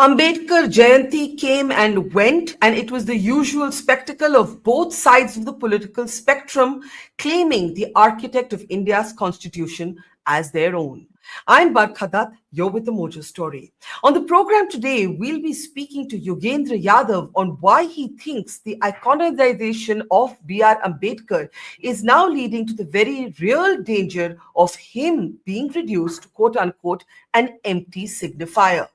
Ambedkar Jayanti came and went, and it was the usual spectacle of both sides of the political spectrum claiming the architect of India's constitution as their own. I'm Barkha Dutt, you're with the Mojo Story. On the program today, we'll be speaking to Yogendra Yadav on why he thinks the iconization of B.R. Ambedkar is now leading to the very real danger of him being reduced to quote unquote an empty signifier.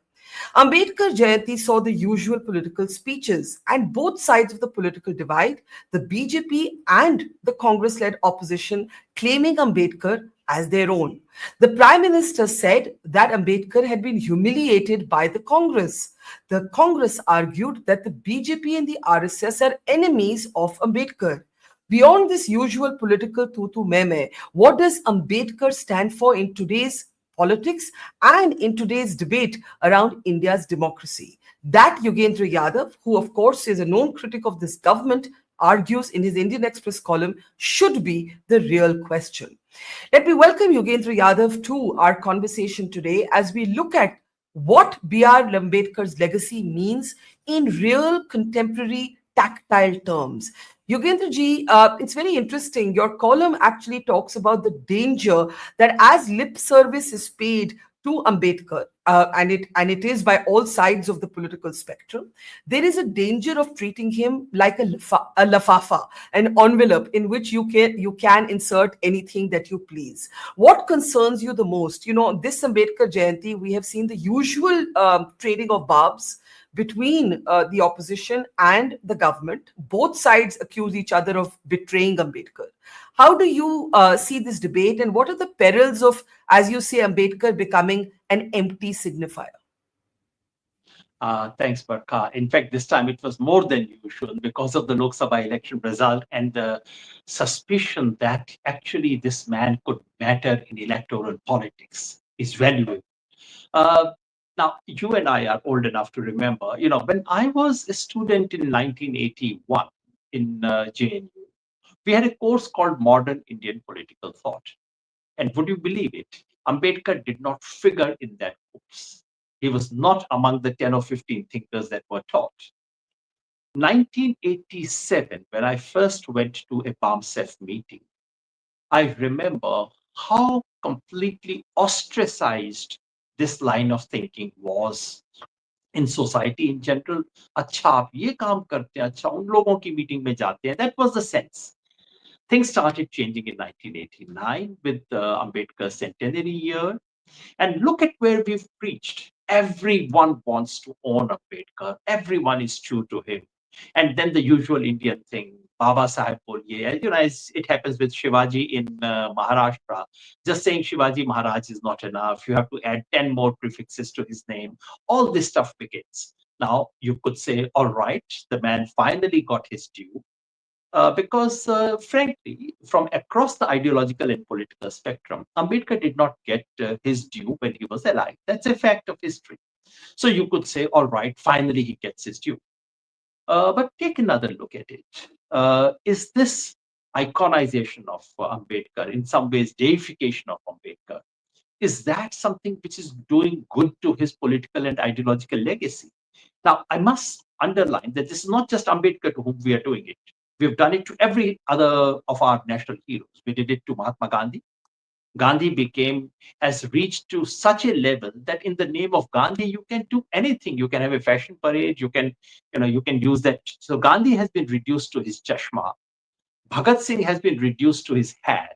Ambedkar Jayanti saw the usual political speeches and both sides of the political divide, the BJP and the Congress led opposition claiming Ambedkar as their own. The Prime Minister said that Ambedkar had been humiliated by the Congress. The Congress argued that the BJP and the RSS are enemies of Ambedkar. Beyond this usual political tutu meme, what does Ambedkar stand for in today's politics and in today's debate around India's democracy? That Yogendra Yadav, who of course is a known critic of this government, argues in his Indian Express column should be the real question. Let me welcome Yogendra Yadav to our conversation today as we look at what B.R. Ambedkar's legacy means in real contemporary tactile terms. Yogendra ji, it's very interesting. Your column actually talks about the danger that as lip service is paid to Ambedkar, and it is by all sides of the political spectrum, there is a danger of treating him like a lafafa, an envelope in which you can insert anything that you please. What concerns you the most? You know, this Ambedkar Jayanti, we have seen the usual trading of barbs between the opposition and the government. Both sides accuse each other of betraying Ambedkar. How do you see this debate, and what are the perils of, as you say, Ambedkar becoming an empty signifier? Thanks, Barkha. In fact, this time it was more than usual because of the Lok Sabha election result and the suspicion that actually this man could matter in electoral politics is valuable. Uh, Now, you and I are old enough to remember, when I was a student in 1981 in JNU, we had a course called Modern Indian Political Thought. And would you believe it? Ambedkar did not figure in that course. He was not among the 10 or 15 thinkers that were taught. 1987, when I first went to a BAMSEF meeting, I remember how completely ostracized this line of thinking was in society in general. अच्छा आप ये काम करते हैं, अच्छा उन लोगों की मीटिंग में जाते हैं. That was the sense. Things started changing in 1989 with Ambedkar's centenary year. And look at where we've reached. Everyone wants to own Ambedkar. Everyone is true to him. And then the usual Indian thing, Baba Sahib boliye. As it happens with Shivaji in Maharashtra, just saying Shivaji Maharaj is not enough. You have to add 10 more prefixes to his name. All this stuff begins. Now, you could say, all right, the man finally got his due. Because frankly, from across the ideological and political spectrum, Ambedkar did not get his due when he was alive. That's a fact of history. So you could say, all right, finally he gets his due. But take another look at it. Is this iconization of Ambedkar, in some ways deification of Ambedkar, is that something which is doing good to his political and ideological legacy? Now, I must underline that this is not just Ambedkar to whom we are doing it. We've done it to every other of our national heroes. We did it to Mahatma Gandhi. Gandhi has reached to such a level that in the name of Gandhi, you can do anything. You can have a fashion parade. You can use that. So Gandhi has been reduced to his chashma. Bhagat Singh has been reduced to his hat.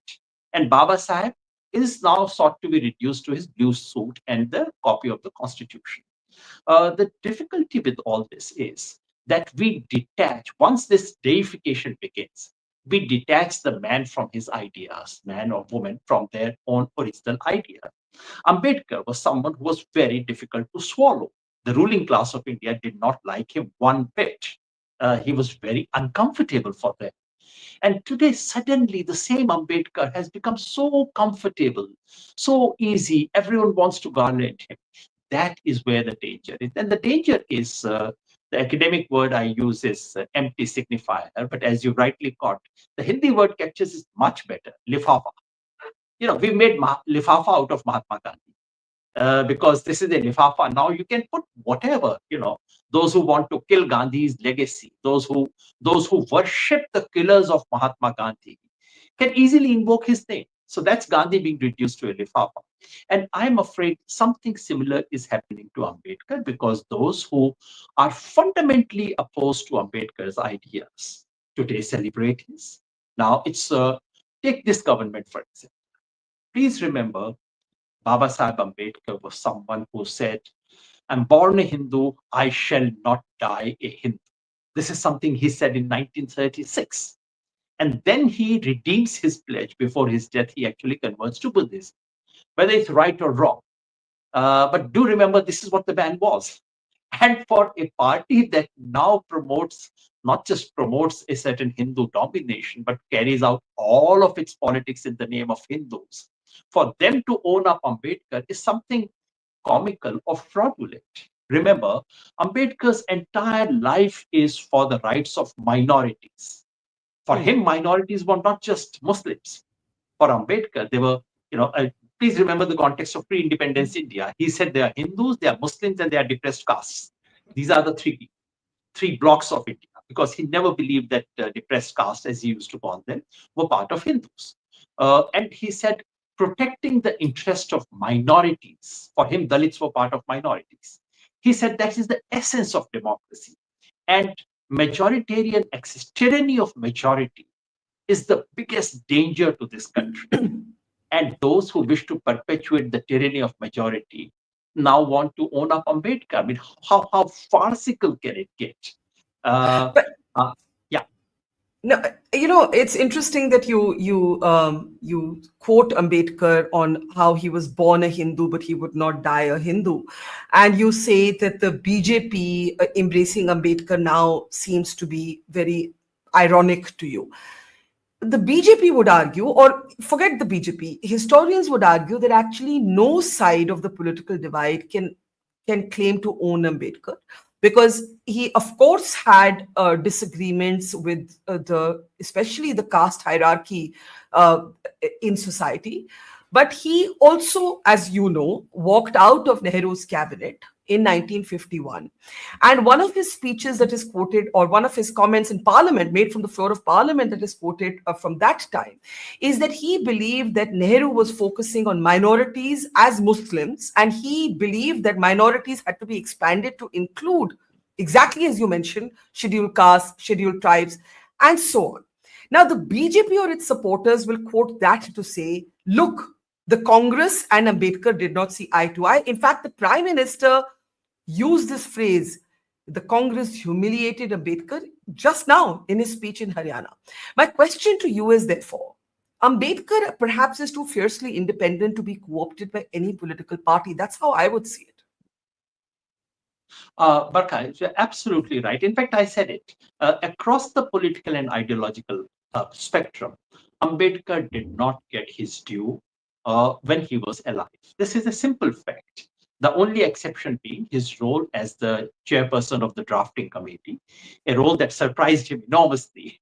And Baba Sahib is now sought to be reduced to his blue suit and the copy of the Constitution. The difficulty with all this is that we detach, once this deification begins, we detach the man from his ideas, man or woman from their own original idea. Ambedkar was someone who was very difficult to swallow. The ruling class of India did not like him one bit. He was very uncomfortable for them. And today, suddenly, the same Ambedkar has become so comfortable, so easy. Everyone wants to garland him. That is where the danger is. And the danger is the academic word I use is empty signifier. But as you rightly caught, the Hindi word captures it much better, lifafa. We made lifafa out of Mahatma Gandhi. because this is a lifafa. Now you can put whatever, those who want to kill Gandhi's legacy, those who worship the killers of Mahatma Gandhi, can easily invoke his name. So that's Gandhi being reduced to a lifafa. And I'm afraid something similar is happening to Ambedkar, because those who are fundamentally opposed to Ambedkar's ideas today celebrate his. Now take this government for example. Please remember, Baba Sahib Ambedkar was someone who said, I'm born a Hindu, I shall not die a Hindu. This is something he said in 1936. And then he redeems his pledge before his death. He actually converts to Buddhism, whether it's right or wrong. But do remember, this is what the ban was. And for a party that now not just promotes a certain Hindu domination, but carries out all of its politics in the name of Hindus, for them to own up Ambedkar is something comical or fraudulent. Remember, Ambedkar's entire life is for the rights of minorities. For him, minorities were not just Muslims. For Ambedkar, they were, please remember the context of pre-independence India. He said they are Hindus, they are Muslims, and they are depressed castes. These are the three blocks of India, because he never believed that depressed castes, as he used to call them, were part of Hindus. And he said, protecting the interest of minorities. For him, Dalits were part of minorities. He said that is the essence of democracy. And majoritarian access, tyranny of majority, is the biggest danger to this country. And those who wish to perpetuate the tyranny of majority now want to own up Ambedkar. I mean, how farcical can it get? But Yeah. no, it's interesting that you quote Ambedkar on how he was born a Hindu, but he would not die a Hindu, and you say that the BJP embracing Ambedkar now seems to be very ironic to you. The BJP would argue, or forget the BJP, historians would argue that actually no side of the political divide can claim to own Ambedkar, because he, of course, had disagreements with especially the caste hierarchy in society. But he also, as you know, walked out of Nehru's cabinet in 1951. And one of his speeches that is quoted, or one of his comments in parliament made from the floor of parliament that is quoted from that time, is that he believed that Nehru was focusing on minorities as Muslims, and he believed that minorities had to be expanded to include, exactly as you mentioned, scheduled castes, scheduled tribes, and so on. Now, the BJP or its supporters will quote that to say, look, the Congress and Ambedkar did not see eye to eye. In fact, the Prime Minister used this phrase, the Congress humiliated Ambedkar, just now in his speech in Haryana. My question to you is therefore, Ambedkar perhaps is too fiercely independent to be co-opted by any political party. That's how I would see it. Barkha, you're absolutely right. In fact, I said it. Across the political and ideological spectrum, Ambedkar did not get his due when he was alive. This is a simple fact. The only exception being his role as the chairperson of the drafting committee, a role that surprised him enormously.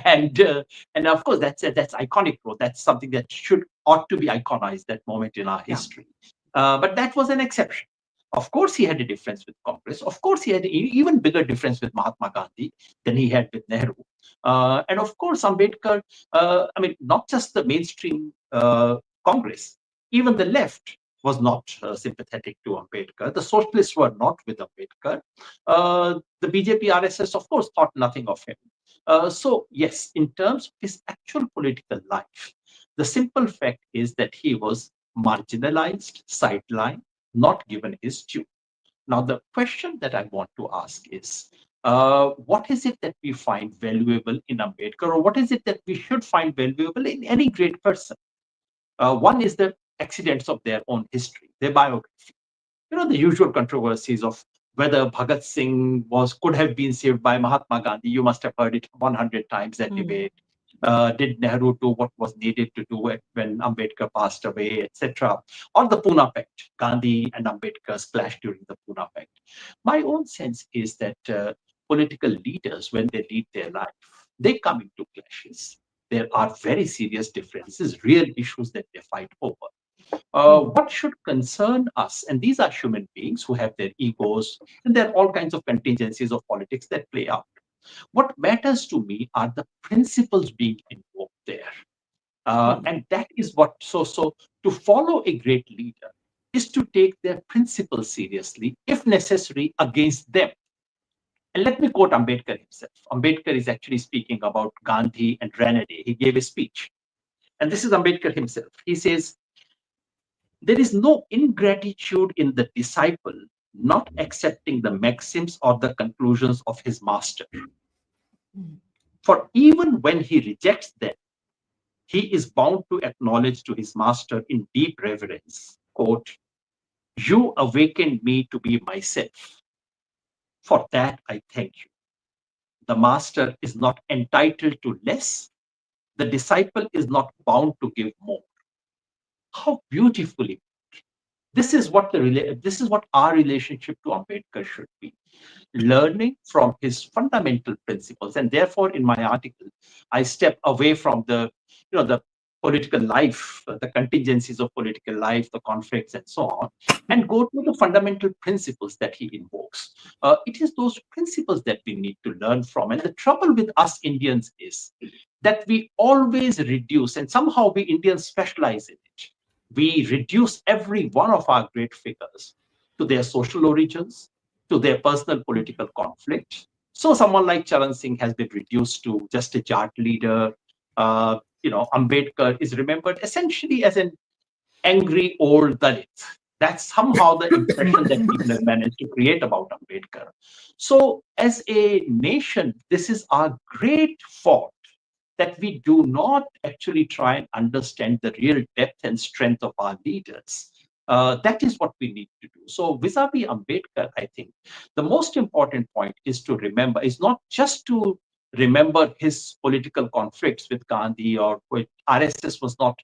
And of course, that's iconic role. That's something that ought to be iconized, that moment in our history. But that was an exception. Of course, he had a difference with Congress. Of course, he had an even bigger difference with Mahatma Gandhi than he had with Nehru. And of course, Ambedkar, not just the mainstream Congress, even the left was not sympathetic to Ambedkar. The socialists were not with Ambedkar. The BJP, RSS, of course, thought nothing of him. So, yes, in terms of his actual political life, the simple fact is that he was marginalized, sidelined, not given his due. Now, the question that I want to ask is, what is it that we find valuable in Ambedkar, or what is it that we should find valuable in any great person? One is the accidents of their own history, their biography. The usual controversies of whether Bhagat Singh could have been saved by Mahatma Gandhi. You must have heard it 100 times, that debate. Did Nehru do what was needed to do it when Ambedkar passed away, etc.? Or the Pune Pact, Gandhi and Ambedkar clash during the Pune Pact. My own sense is that political leaders, when they lead their life, they come into clashes. There are very serious differences, real issues that they fight over. What should concern us, and these are human beings who have their egos, and there are all kinds of contingencies of politics that play out. What matters to me are the principles being invoked there. And that is what, so to follow a great leader is to take their principles seriously, if necessary, against them. And let me quote Ambedkar himself. Ambedkar is actually speaking about Gandhi and Grenadier. He gave a speech. And this is Ambedkar himself. He says, there is no ingratitude in the disciple not accepting the maxims or the conclusions of his master. For even when he rejects them, he is bound to acknowledge to his master in deep reverence, quote, you awakened me to be myself. For that I thank you. The master is not entitled to less. The disciple is not bound to give more. How beautifully. This is what our relationship to Ambedkar should be. Learning from his fundamental principles. And therefore, in my article, I step away from the political life, the contingencies of political life, the conflicts, and so on, and go to the fundamental principles that he invokes. It is those principles that we need to learn from. And the trouble with us Indians is that we always reduce, and somehow we Indians specialize in it. We reduce every one of our great figures to their social origins, to their personal political conflict. So someone like Charan Singh has been reduced to just a Jat leader. Ambedkar is remembered essentially as an angry old Dalit. That's somehow the impression that people have managed to create about Ambedkar. So as a nation, this is our great fault, that we do not actually try and understand the real depth and strength of our leaders. That is what we need to do. So vis-a-vis Ambedkar, I think the most important point is not just to remember his political conflicts with Gandhi, or with RSS was not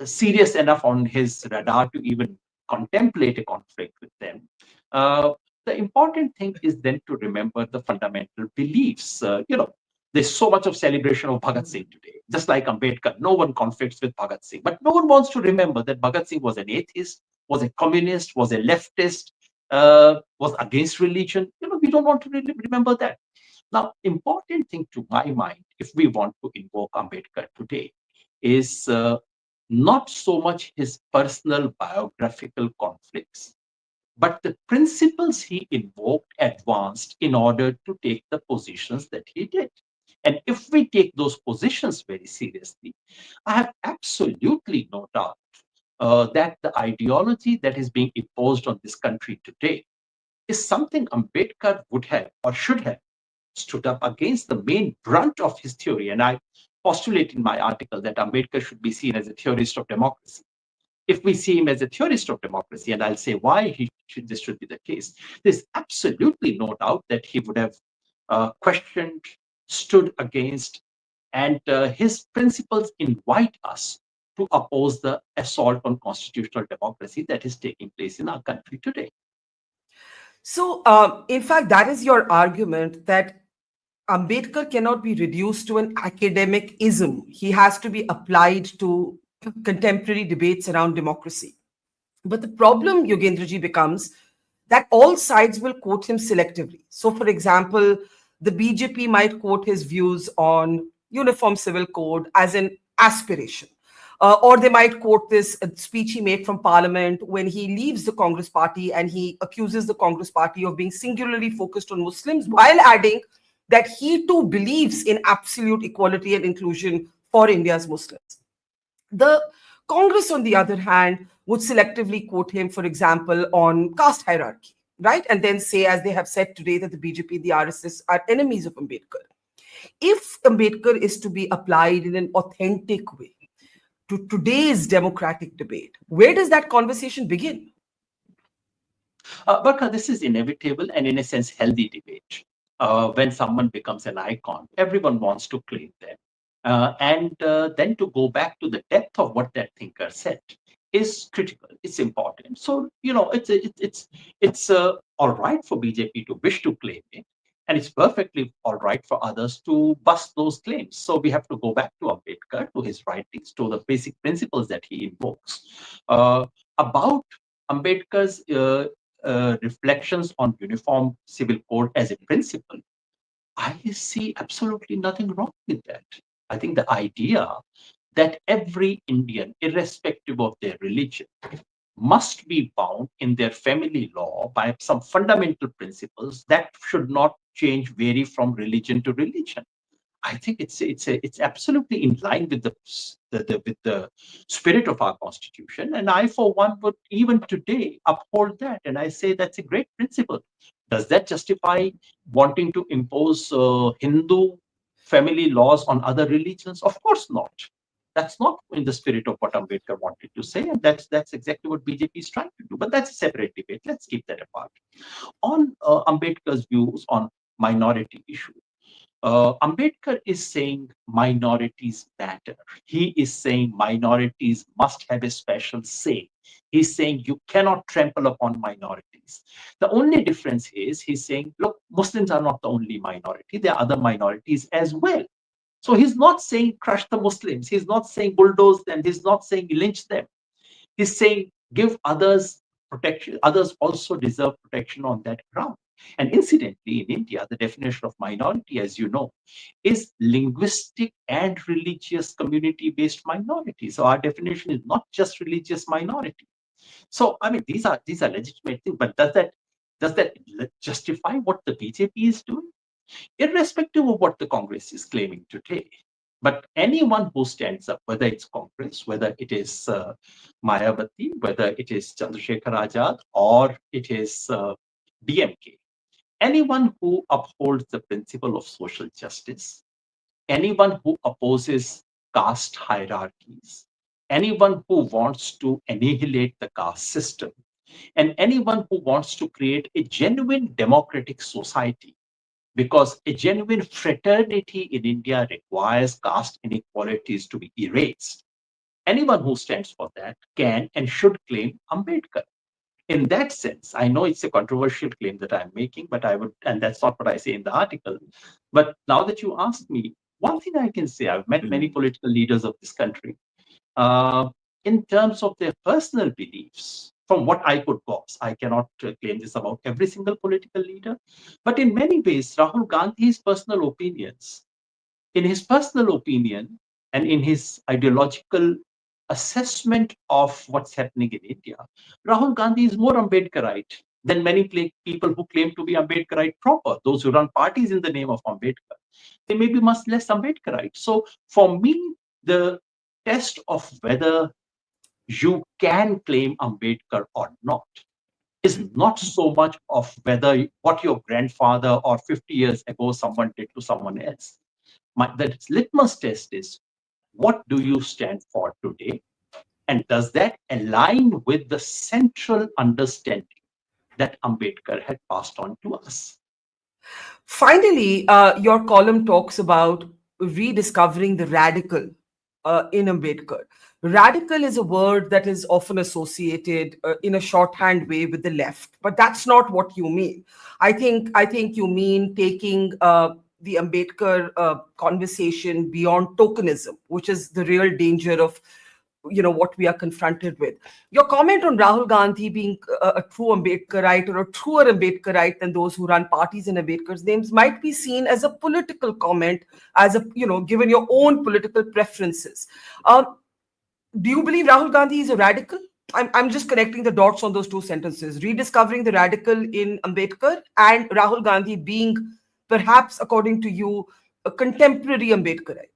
serious enough on his radar to even contemplate a conflict with them. The important thing is then to remember the fundamental beliefs. There's so much of celebration of Bhagat Singh today, just like Ambedkar. No one conflicts with Bhagat Singh, but no one wants to remember that Bhagat Singh was an atheist, was a communist, was a leftist, was against religion. We don't want to really remember that. Now, important thing to my mind, if we want to invoke Ambedkar today, is not so much his personal biographical conflicts, but the principles he invoked, advanced in order to take the positions that he did. And if we take those positions very seriously, I have absolutely no doubt that the ideology that is being imposed on this country today is something Ambedkar would have or should have stood up against, the main brunt of his theory. And I postulate in my article that Ambedkar should be seen as a theorist of democracy. If we see him as a theorist of democracy, and I'll say why this should be the case, there's absolutely no doubt that he would have questioned, stood against, and his principles invite us to oppose the assault on constitutional democracy that is taking place in our country today. So, in fact, that is your argument, that Ambedkar cannot be reduced to an academic ism. He has to be applied to contemporary debates around democracy. But the problem, Yogendraji, becomes that all sides will quote him selectively. So, for example, the BJP might quote his views on uniform civil code as an aspiration. Or they might quote this speech he made from Parliament when he leaves the Congress party, and he accuses the Congress party of being singularly focused on Muslims, while adding that he too believes in absolute equality and inclusion for India's Muslims. The Congress, on the other hand, would selectively quote him, for example, on caste hierarchy, right? And then say, as they have said today, that the BJP, the RSS are enemies of Ambedkar. If Ambedkar is to be applied in an authentic way to today's democratic debate, where does that conversation begin? But this is inevitable and, in a sense, healthy debate. When someone becomes an icon, everyone wants to claim them. And then to go back to the depth of what that thinker said is critical. It's important. So, it's all right for BJP to wish to claim it. And it's perfectly all right for others to bust those claims. So we have to go back to Ambedkar, to his writings, to the basic principles that he invokes. About Ambedkar's reflections on uniform civil code as a principle, I see absolutely nothing wrong with that. I think the idea that every Indian, irrespective of their religion, must be bound in their family law by some fundamental principles that should not change, vary from religion to religion. I think it's absolutely in line with with the spirit of our constitution, and I, for one, would even today uphold that. And I say that's a great principle. Does that justify wanting to impose Hindu family laws on other religions? Of course not. That's not in the spirit of what Ambedkar wanted to say, and that's exactly what BJP is trying to do. But that's a separate debate. Let's keep that apart. On Ambedkar's views on minority issues, Ambedkar is saying minorities matter. He is saying minorities must have a special say. He's saying you cannot trample upon minorities. The only difference is he's saying, look, Muslims are not the only minority, there are other minorities as well. So he's not saying crush the Muslims, he's not saying bulldoze them, he's not saying lynch them. He's saying give others protection, others also deserve protection on that ground. And incidentally, in India, the definition of minority, as you know, is linguistic and religious community-based minority. So our definition is not just religious minority. So I mean, these are legitimate things, but does that justify what the BJP is doing? Irrespective of what the Congress is claiming today. But anyone who stands up, whether it's Congress, whether it is Mayawati, whether it is Chandrasekhar Azad, or it is DMK, anyone who upholds the principle of social justice, anyone who opposes caste hierarchies, anyone who wants to annihilate the caste system, and anyone who wants to create a genuine democratic society, because a genuine fraternity in India requires caste inequalities to be erased. Anyone who stands for that can and should claim Ambedkar. In that sense, I know it's a controversial claim that I'm making, but I would, and that's not what I say in the article. But now that you asked me, one thing I can say, I've met many political leaders of this country. Uh, in terms of their personal beliefs, from what I could box, I cannot claim this about every single political leader, but in many ways, Rahul Gandhi's personal opinions, in his personal opinion and in his ideological assessment of what's happening in India, Rahul Gandhi is more Ambedkarite than many people who claim to be Ambedkarite proper, those who run parties in the name of Ambedkar. They may be much less Ambedkarite. So for me, the test of whether you can claim Ambedkar or not is not so much of whether what your grandfather or 50 years ago someone did to someone else. The litmus test is, what do you stand for today? And does that align with the central understanding that Ambedkar had passed on to us? Finally, your column talks about rediscovering the radical in Ambedkar. Radical is a word that is often associated in a shorthand way with the left, but that's not what you mean. I think you mean taking the Ambedkar conversation beyond tokenism, which is the real danger of what we are confronted with. Your comment on Rahul Gandhi being a true Ambedkarite or a truer Ambedkarite than those who run parties in Ambedkar's names might be seen as a political comment, as a given your own political preferences. Do you believe Rahul Gandhi is a radical? I'm just connecting the dots on those two sentences: rediscovering the radical in Ambedkar and Rahul Gandhi being, perhaps according to you, a contemporary Ambedkarite.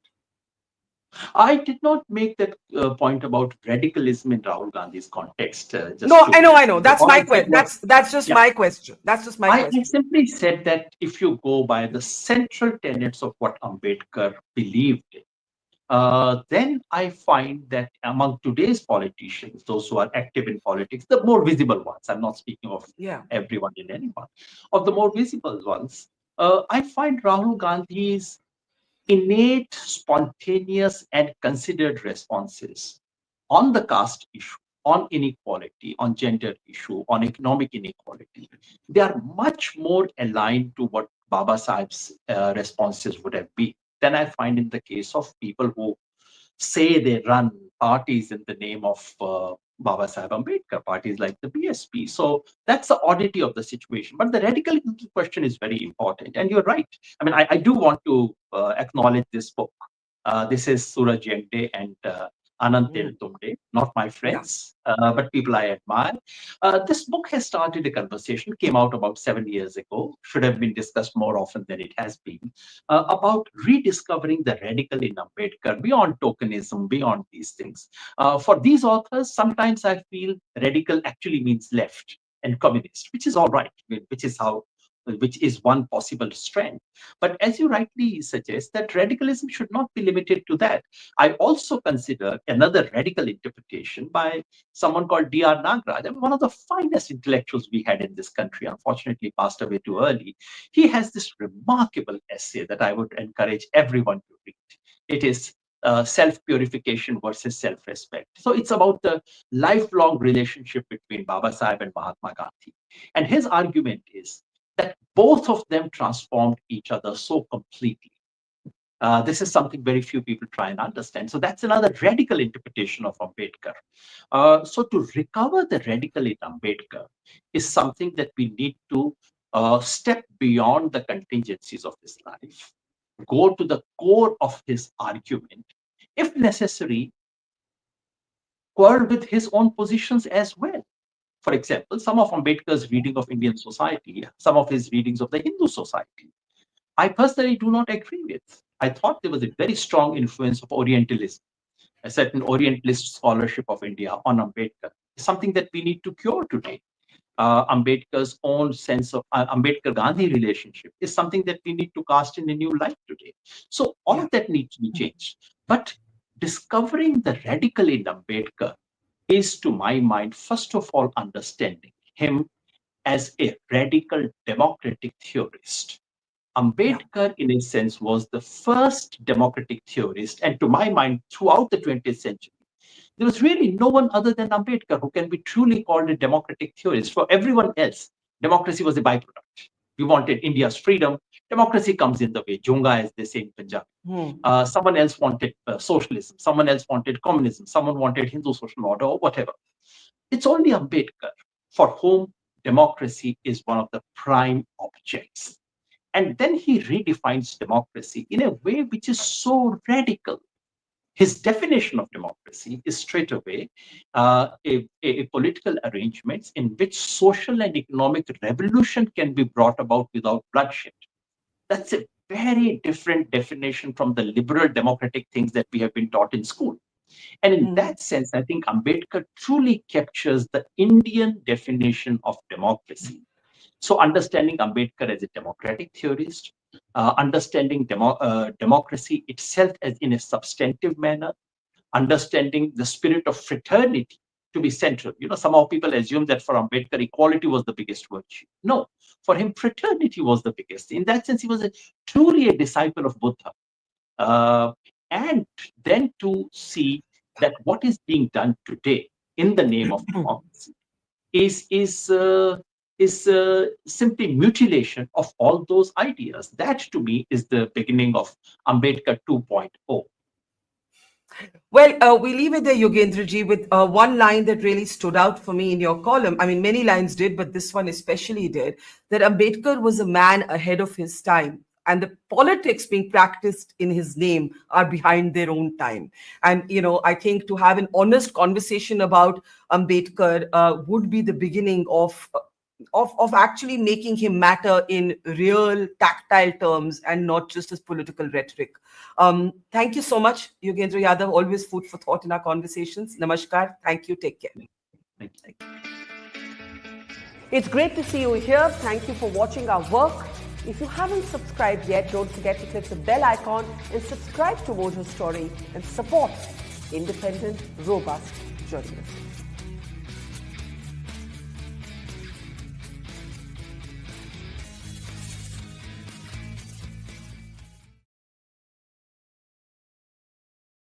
I did not make that point about radicalism in Rahul Gandhi's context. No, I know. That's my question. That's just yeah, my question. That's just my I question. simply said that if you go by the central tenets of what Ambedkar believed in, then I find that among today's politicians, those who are active in politics, the more visible ones, I'm not speaking of everyone and anyone, of the more visible ones, I find Rahul Gandhi's innate, spontaneous, and considered responses on the caste issue, on inequality, on gender issue, on economic inequality, they are much more aligned to what Baba Sahib's responses would have been than I find in the case of people who say they run parties in the name of Baba Sahib Ambedkar, parties like the BSP. So that's the oddity of the situation. But the radicalism question is very important. And you're right. I mean, I do want to acknowledge this book. This is Suraj Yegde and Anant Tumde, not my friends, but people I admire. This book has started a conversation, came out about 7 years ago, should have been discussed more often than it has been, about rediscovering the radical in Ambedkar, beyond tokenism, beyond these things. For these authors, sometimes I feel radical actually means left and communist, which is all right, which is one possible strand. But as you rightly suggest, that radicalism should not be limited to that. I also consider another radical interpretation by someone called D.R. Nagraj, one of the finest intellectuals we had in this country, unfortunately passed away too early. He has this remarkable essay that I would encourage everyone to read. It is self-purification versus self-respect. So it's about the lifelong relationship between Baba Sahib and Mahatma Gandhi. And his argument is that both of them transformed each other so completely. This is something very few people try and understand. So that's another radical interpretation of Ambedkar. So to recover the radical in Ambedkar is something that we need to step beyond the contingencies of his life, go to the core of his argument, if necessary, quarrel with his own positions as well. For example, some of Ambedkar's reading of Indian society, some of his readings of the Hindu society, I personally do not agree with. I thought there was a very strong influence of Orientalism, a certain Orientalist scholarship of India on Ambedkar, something that we need to cure today. Ambedkar's own sense of Ambedkar-Gandhi relationship is something that we need to cast in a new light today. So all of that needs to be changed. But discovering the radical in Ambedkar is, to my mind, first of all, understanding him as a radical democratic theorist. Ambedkar, in a sense, was the first democratic theorist, and to my mind, throughout the 20th century, there was really no one other than Ambedkar who can be truly called a democratic theorist. For everyone else, democracy was a byproduct. We wanted India's freedom. Democracy comes in the way, Junga, as they say in Punjab. Someone else wanted socialism. Someone else wanted communism. Someone wanted Hindu social order or whatever. It's only Ambedkar for whom democracy is one of the prime objects. And then he redefines democracy in a way which is so radical. His definition of democracy is straight away a political arrangement in which social and economic revolution can be brought about without bloodshed. That's a very different definition from the liberal democratic things that we have been taught in school. And in that sense, I think Ambedkar truly captures the Indian definition of democracy. So understanding Ambedkar as a democratic theorist, understanding democracy itself as in a substantive manner, understanding the spirit of fraternity to be central. Somehow people assume that for Ambedkar, equality was the biggest virtue. No, for him, fraternity was the biggest. In that sense, he was truly a disciple of Buddha. And then to see that what is being done today in the name of democracy is simply mutilation of all those ideas. That, to me, is the beginning of Ambedkar 2.0. Well, we leave it there, Yogendraji, with one line that really stood out for me in your column. I mean, many lines did, but this one especially did, that Ambedkar was a man ahead of his time, and the politics being practiced in his name are behind their own time. And, I think to have an honest conversation about Ambedkar would be the beginning of actually making him matter in real tactile terms and not just as political rhetoric. Thank you so much, Yogendra Yadav. Always food for thought in our conversations. Namaskar. Thank you. Take care. Thank you. It's great to see you here. Thank you for watching our work. If you haven't subscribed yet, don't forget to click the bell icon and subscribe to Mojo Story and support independent, robust journalism.